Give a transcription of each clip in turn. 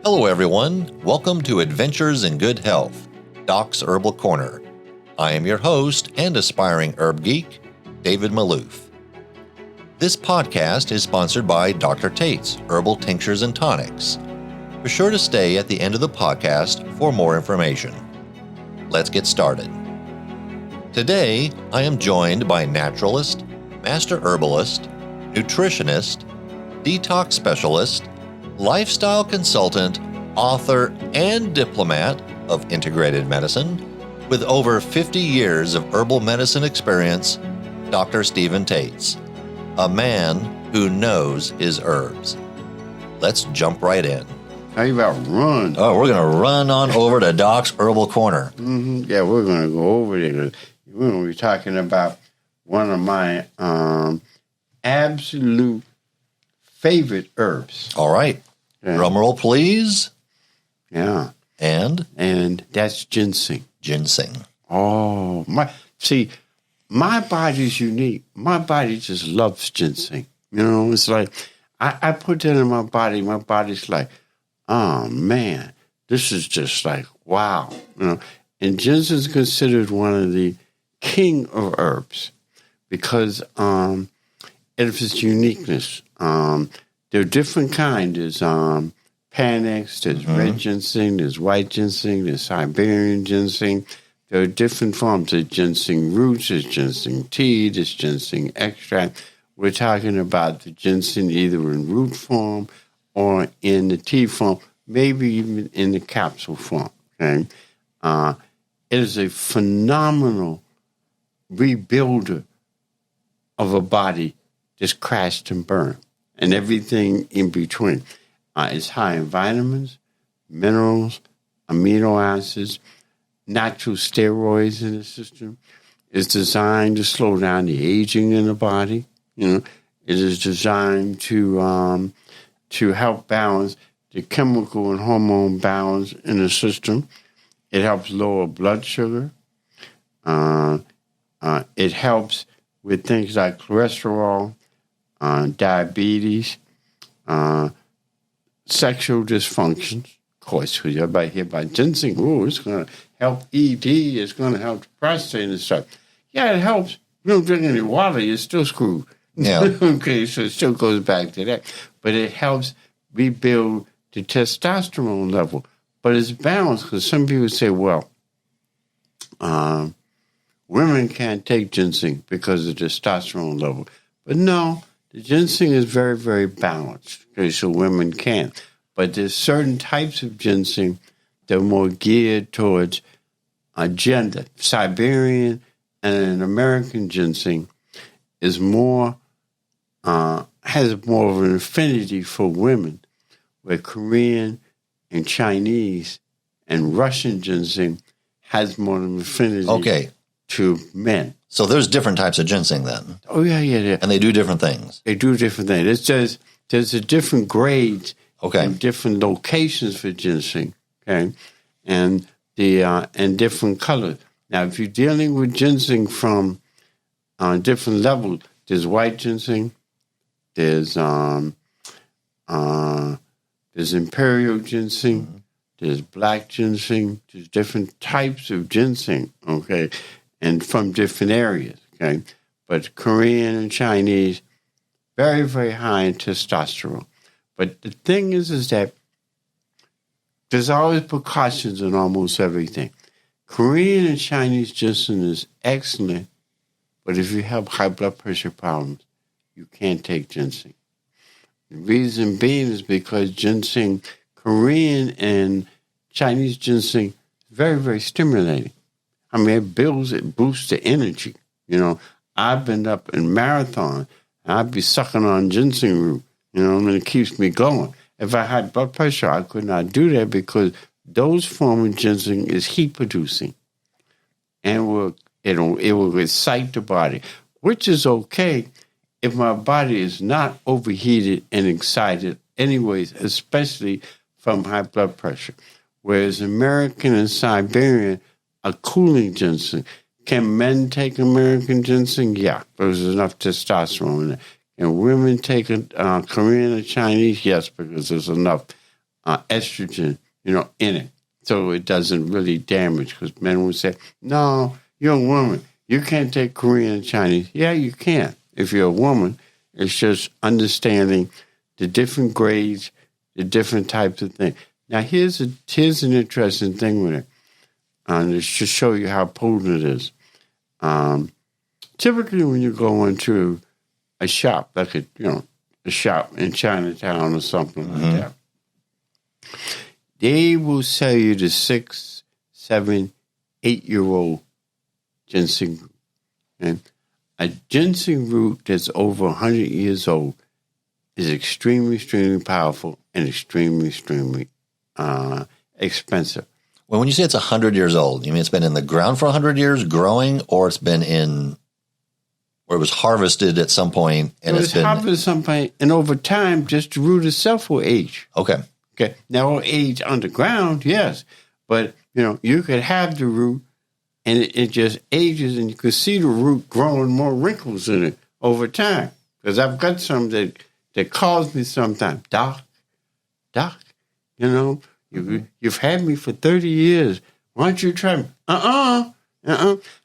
Hello everyone, welcome to Adventures in Good Health, Doc's Herbal Corner. I am your host and aspiring herb geek, David Maloof. This podcast is sponsored by Dr. Tates, Herbal Tinctures and Tonics. Be sure to stay at the end of the podcast for more information. Let's get started. Today, I am joined by naturalist, master herbalist, nutritionist, detox specialist, lifestyle consultant, author, and diplomat of integrated medicine with over 50 years of herbal medicine experience, Dr. Stephen Tates, a man who knows his herbs. Let's jump right in. How you about run? Oh, we're going to run on over to Doc's Herbal Corner. Yeah, we're going to go over there. We're going to be talking about one of my absolute favorite herbs. All right. Yeah. Drum roll, please. Yeah. And that's ginseng. Ginseng. Oh, my body's unique. My body just loves ginseng. You know, it's like, I put that in my body. My body's like, oh, man, this is just like, wow. You know, and ginseng is considered one of the king of herbs because of its uniqueness. There are different kinds. There's Panax, there's red ginseng, there's white ginseng, there's Siberian ginseng. There are different forms of ginseng roots, there's ginseng tea, there's ginseng extract. We're talking about the ginseng either in root form or in the tea form, maybe even in the capsule form. Okay, it is a phenomenal rebuilder of a body that's crashed and burned, and everything in between. It's high in vitamins, minerals, amino acids, natural steroids in the system. It's designed to slow down the aging in the body. You know, it is designed to help balance the chemical and hormone balance in the system. It helps lower blood sugar. It helps with things like cholesterol, diabetes, sexual dysfunctions. Of course, because everybody hear about ginseng. Oh, it's going to help ED. It's going to help the prostate and stuff. Yeah, it helps. You don't drink any water, you're still screwed. Yeah. Okay, so it still goes back to that. But it helps rebuild the testosterone level. But it's balanced because some people say, well, women can't take ginseng because of the testosterone level. But no, the ginseng is very, very balanced. Okay, so women can. But there's certain types of ginseng that are more geared towards gender. Siberian and an American ginseng is more, has more of an affinity for women, where Korean and Chinese and Russian ginseng has more of an affinity to men. So there's different types of ginseng then. Oh, yeah. And they do different things. They do different things. It's just, there's a different grades and different locations for ginseng, okay? And and different colors. Now, if you're dealing with ginseng from different levels, there's white ginseng, there's imperial ginseng, there's black ginseng, there's different types of ginseng, okay? And from different areas, okay? But Korean and Chinese, very, very high in testosterone. But the thing is that there's always precautions in almost everything. Korean and Chinese ginseng is excellent, but if you have high blood pressure problems, you can't take ginseng. The reason being is because ginseng, Korean and Chinese ginseng, is very, very stimulating. I mean, it boosts the energy. You know, I've been up in marathon, and I'd be sucking on ginseng root, you know, and it keeps me going. If I had blood pressure, I could not do that because those forms of ginseng is heat producing. And it will excite the body, which is okay if my body is not overheated and excited anyways, especially from high blood pressure. Whereas American and Siberian are cooling ginseng. Can men take American ginseng? Yeah, there's enough testosterone in it. Can women take Korean or Chinese? Yes, because there's enough estrogen, in it. So it doesn't really damage, because men would say, no, you're a woman. You can't take Korean and Chinese. Yeah, you can. If you're a woman, it's just understanding the different grades, the different types of things. Now, here's an interesting thing with it. And it's to show you how potent it is. Typically, when you go into a shop, like a shop in Chinatown or something like that, they will sell you the 6, 7, 8-year-old ginseng root. Okay? A ginseng root that's over 100 years old is extremely, extremely powerful and extremely, extremely expensive. Well, when you say it's 100 years old, you mean it's been in the ground for 100 years growing, or it's been where it was harvested at some point? And it's been harvested at some point, and over time, just the root itself will age. Okay. Now, it'll age underground, yes. But, you could have the root, and it just ages, and you can see the root growing more wrinkles in it over time. Because I've got some that calls me sometimes, Doc, you've had me for 30 years. Why don't you try me?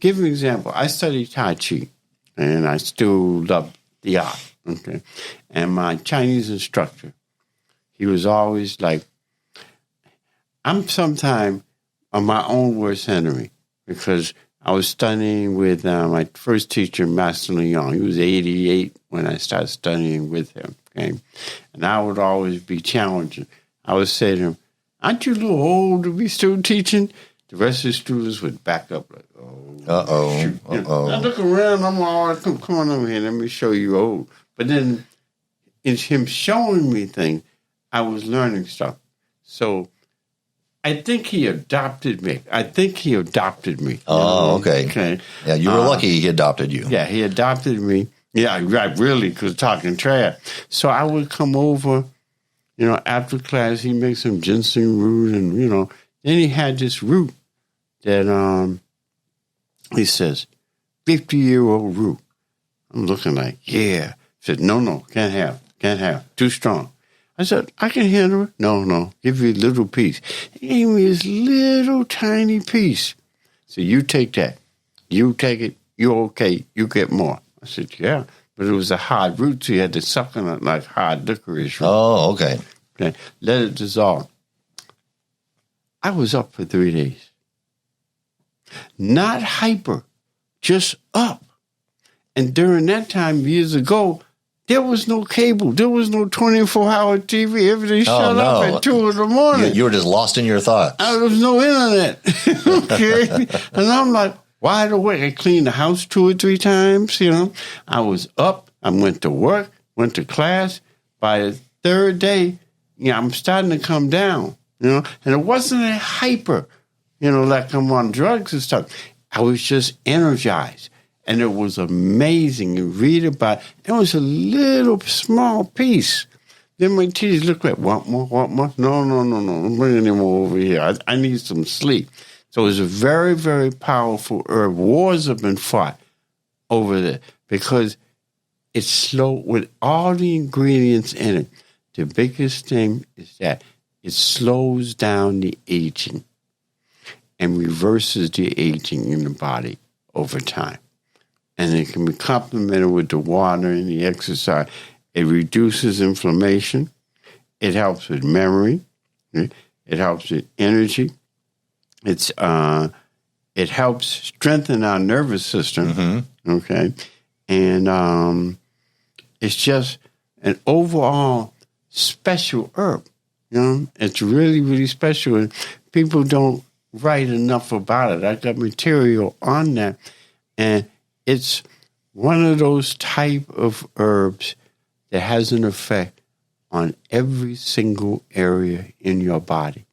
Give me an example. I studied Tai Chi, and I still love the art, okay? And my Chinese instructor, he was always like, I'm sometimes on my own worst enemy, because I was studying with my first teacher, Master Leon. He was 88 when I started studying with him, okay? And I would always be challenging. I would say to him, aren't you a little old to be still teaching? The rest of the students would back up like, I look around, I'm all, come on over here, let me show you old. But then in him showing me things, I was learning stuff. So I think he adopted me. Oh, okay. Yeah, you were lucky he adopted you. Yeah, he adopted me. Yeah, I really was talking trash. So I would come over, after class, he'd make some ginseng root, and, then he had this root that, he says, 50-year-old root. I'm looking like, yeah. He said, no, can't have, too strong. I said, I can handle it. No, give you a little piece. He gave me this little tiny piece. So you take that. You take it. You're okay. You get more. I said, yeah. But it was a hard root, so you had to suck on it like hard licorice root. Oh, okay. Let it dissolve. I was up for 3 days. Not hyper, just up. And during that time, years ago, there was no cable. There was no 24-hour TV. Everything shut up at 2 in the morning. You were just lost in your thoughts. There was no internet. Okay? And I'm like, wide awake. I cleaned the house 2 or 3 times, I was up. I went to work, went to class. By the 3rd day, I'm starting to come down, And it wasn't a hyper, like I'm on drugs and stuff. I was just energized. And it was amazing. You read about it. It was a little small piece. Then my teachers looked like, what more? No. I'm bringing him over here. I need some sleep. So it was a very, very powerful herb. Wars have been fought over there because it's slow with all the ingredients in it. The biggest thing is that it slows down the aging and reverses the aging in the body over time. And it can be complemented with the water and the exercise. It reduces inflammation. It helps with memory. It helps with energy. It helps strengthen our nervous system. Okay, and it's just an overall special herb. It's really, really special, and people don't write enough about it. I got material on that, and it's one of those type of herbs that has an effect on every single area in your body.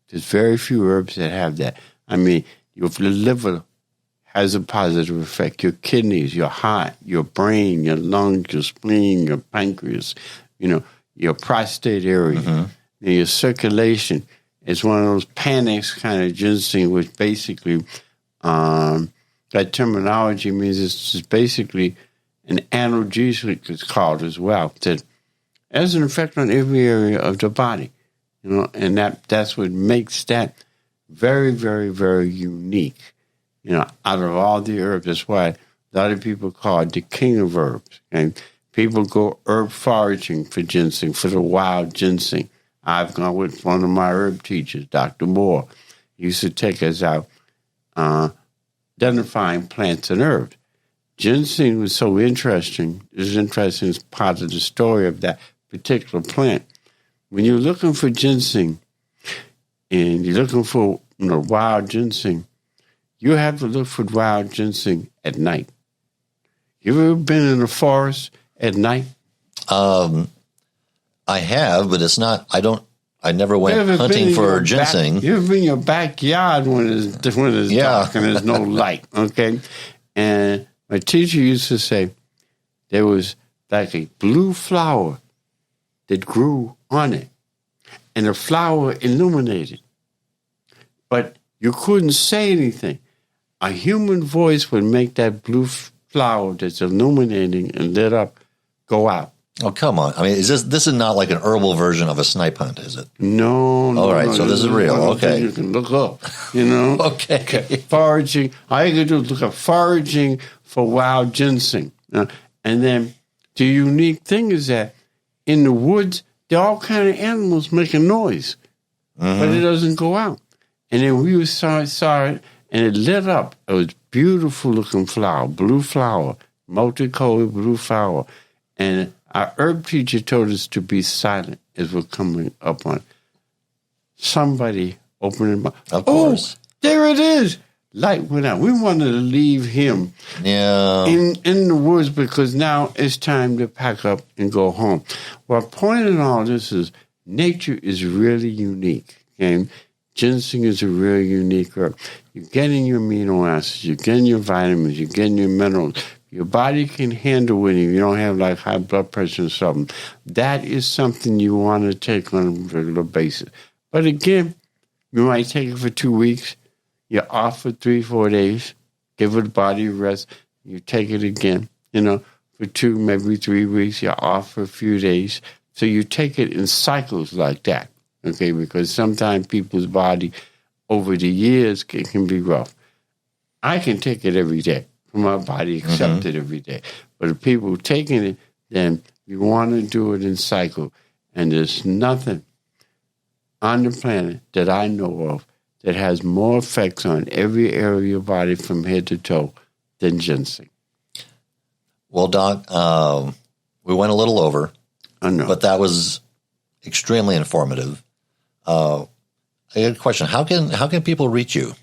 There's very few herbs that have that. I mean, your liver has a positive effect. Your kidneys, your heart, your brain, your lungs, your spleen, your pancreas, your prostate area, your circulation. It's one of those panics kind of ginseng, which basically... that terminology means it's basically an analgesic, it's called as well. It has an effect on every area of the body, and that's what makes that very, very, very unique. Out of all the herbs, that's why a lot of people call it the king of herbs. And people go herb foraging for ginseng, for the wild ginseng. I've gone with one of my herb teachers, Dr. Moore. He used to take us out identifying plants and herbs. Ginseng was so interesting. It was interesting as part of the story of that particular plant. When you're looking for ginseng and you're looking for wild ginseng, you have to look for wild ginseng at night. You ever been in the forest at night? I have, but it's not. I never went hunting for ginseng. You ever been in your backyard when it's dark and there's no light? Okay, and my teacher used to say there was like a blue flower that grew on it, and the flower illuminated, but you couldn't say anything. A human voice would make that blue flower that's illuminating and lit up go out. Oh, come on. I mean, this is not like an herbal version of a snipe hunt, is it? No. All right, so this is real. Okay. You can look up, Okay. Foraging. All you can do is look up foraging for wild ginseng. And then the unique thing is that in the woods, there are all kind of animals making noise, but it doesn't go out. And then we saw it, and it lit up. It was beautiful looking flower, blue flower, multicolored blue flower. And our herb teacher told us to be silent as we're coming up on it. Somebody opened it up. Of course. Oh, there it is. Light went out. We wanted to leave him in the woods because now it's time to pack up and go home. Well, point in all this is nature is really unique. Okay? Ginseng is a really unique herb. You're getting your amino acids, you're getting your vitamins, you're getting your minerals. Your body can handle it if you don't have like high blood pressure or something. That is something you want to take on a regular basis. But again, you might take it for 2 weeks. You're off for 3-4 days. Give the body a rest. You take it again, for 2, maybe 3 weeks. You're off for a few days. So you take it in cycles like that, okay? Because sometimes people's body over the years can be rough. I can take it every day. My body accept it every day. But if people taking it, then you want to do it in cycle. And there's nothing on the planet that I know of that has more effects on every area of your body from head to toe than ginseng. Well, Doc, we went a little over. I know. But that was extremely informative. I got a question. How can people reach you?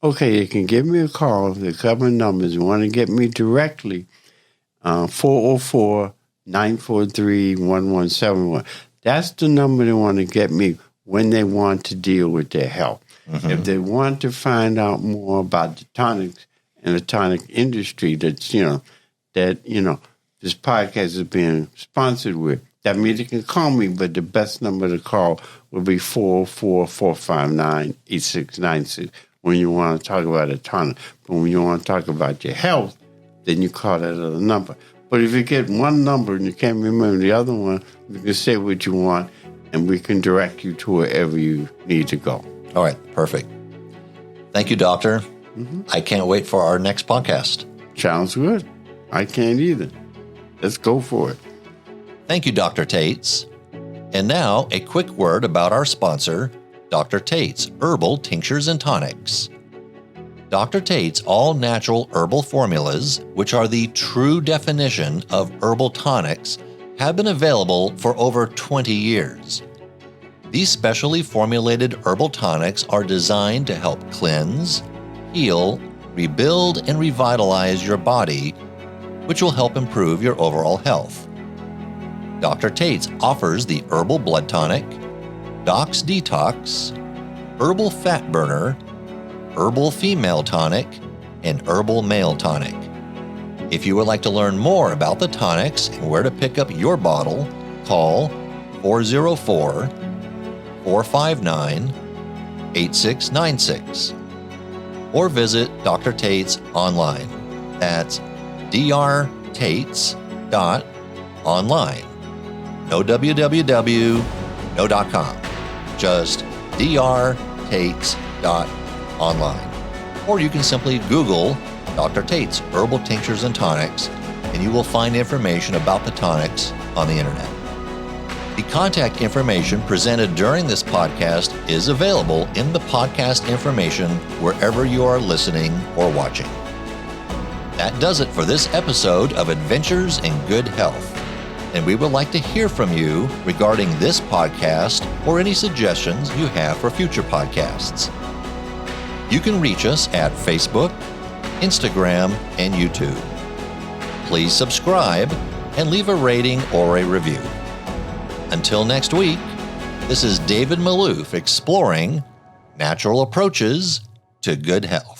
Okay, you can give me a call. The couple numbers. You want to get me directly, 404-943-1171. That's the number they want to get me when they want to deal with their health. If they want to find out more about the tonics and the tonic industry this podcast is being sponsored with, that means they can call me, but the best number to call will be 404-459-8696. When you want to talk about a tonic. But when you want to talk about your health, then you call that other number. But if you get one number and you can't remember the other one, you can say what you want, and we can direct you to wherever you need to go. All right, perfect. Thank you, Doctor. I can't wait for our next podcast. Sounds good. I can't either. Let's go for it. Thank you, Dr. Tates. And now, a quick word about our sponsor, Dr. Tates Herbal Tinctures and Tonics. Dr. Tates all-natural herbal formulas, which are the true definition of herbal tonics, have been available for over 20 years. These specially formulated herbal tonics are designed to help cleanse, heal, rebuild, and revitalize your body, which will help improve your overall health. Dr. Tates offers the Herbal Blood Tonic, Doc's Detox, Herbal Fat Burner, Herbal Female Tonic, and Herbal Male Tonic. If you would like to learn more about the tonics and where to pick up your bottle, call 404-459-8696 or visit Dr. Tates online. That's drtates.online. no www, no .com, just drtates.online. Or you can simply Google Dr. Tates Herbal Tinctures and Tonics, and you will find information about the tonics on the internet. The contact information presented during this podcast is available in the podcast information wherever you are listening or watching. That does it for this episode of Adventures in Good Health, and we would like to hear from you regarding this podcast or any suggestions you have for future podcasts. You can reach us at Facebook, Instagram, and YouTube. Please subscribe and leave a rating or a review. Until next week, this is David Maloof exploring natural approaches to good health.